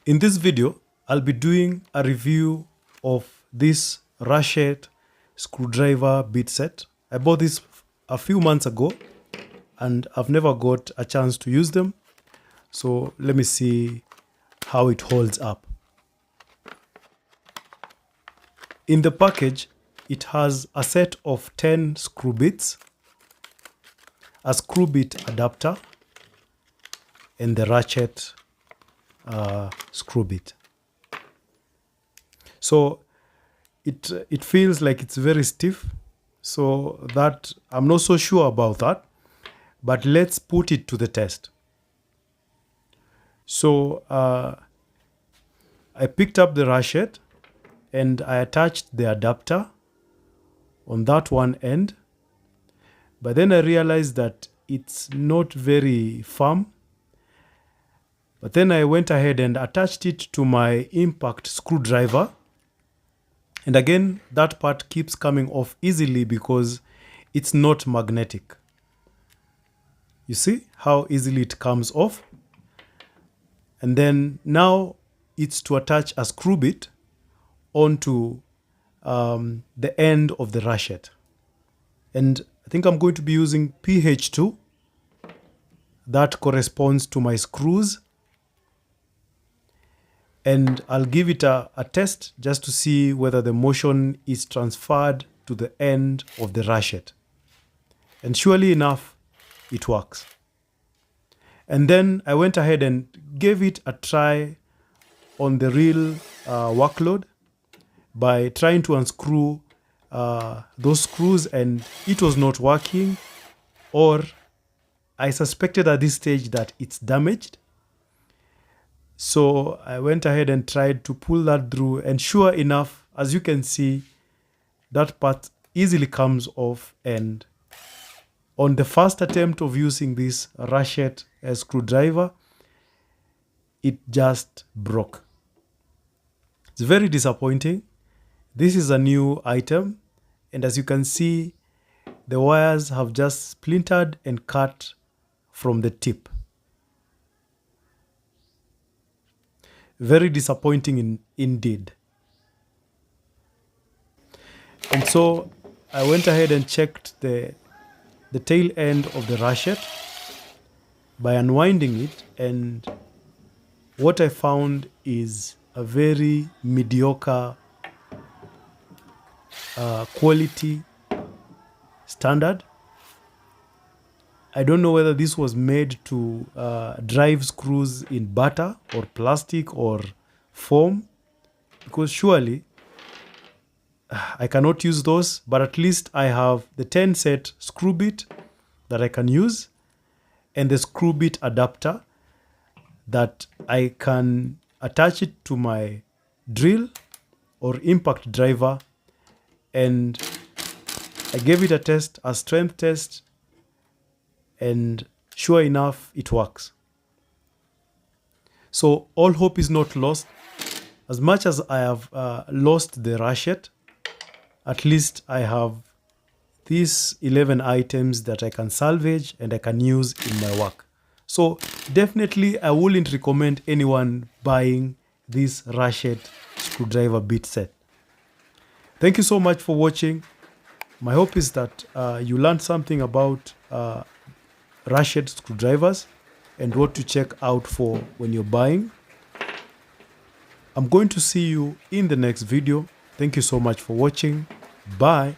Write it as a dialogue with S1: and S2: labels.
S1: In this video, I'll be doing a review of this Ratchet screwdriver bit set. I bought this a few months ago and I've never got a chance to use them. So let me see how it holds up. In the package, it has a set of 10 screw bits, a screw bit adapter, and the ratchet screw bit. So it feels like it's very stiff, so that I'm not so sure about that, but let's put it to the test. So I picked up the ratchet and I attached the adapter on that one end, but then I realized that it's not very firm. But then I went ahead and attached it to my impact screwdriver. And again, that part keeps coming off easily because it's not magnetic. You see how easily it comes off? And then now it's to attach a screw bit onto the end of the ratchet. And I think I'm going to be using pH2. That corresponds to my screws. And I'll give it a test just to see whether the motion is transferred to the end of the ratchet. And surely enough, it works. And then I went ahead and gave it a try on the real workload by trying to unscrew those screws, and it was not working, or I suspected at this stage that it's damaged. So I went ahead and tried to pull that through, and sure enough, as you can see, that part easily comes off. And on the first attempt of using this ratchet screwdriver, it just broke. It's very disappointing. This is a new item, and as you can see, the wires have just splintered and cut from the tip. Very disappointing indeed. And so I went ahead and checked the tail end of the ratchet by unwinding it, and what I found is a very mediocre quality standard. I don't know whether this was made to drive screws in butter or plastic or foam, because surely I cannot use those, but at least I have the 10 set screw bit that I can use and the screw bit adapter that I can attach it to my drill or impact driver. And I gave it a test, a strength test, and sure enough, it works. So all hope is not lost. As much as I have lost the ratchet, at least I have these 11 items that I can salvage and I can use in my work. So definitely I wouldn't recommend anyone buying this ratchet screwdriver bit set. Thank you so much for watching. My hope is that you learned something about ratchet screwdrivers and what to check out for when you're buying. I'm going to see you in the next video. Thank you so much for watching. Bye.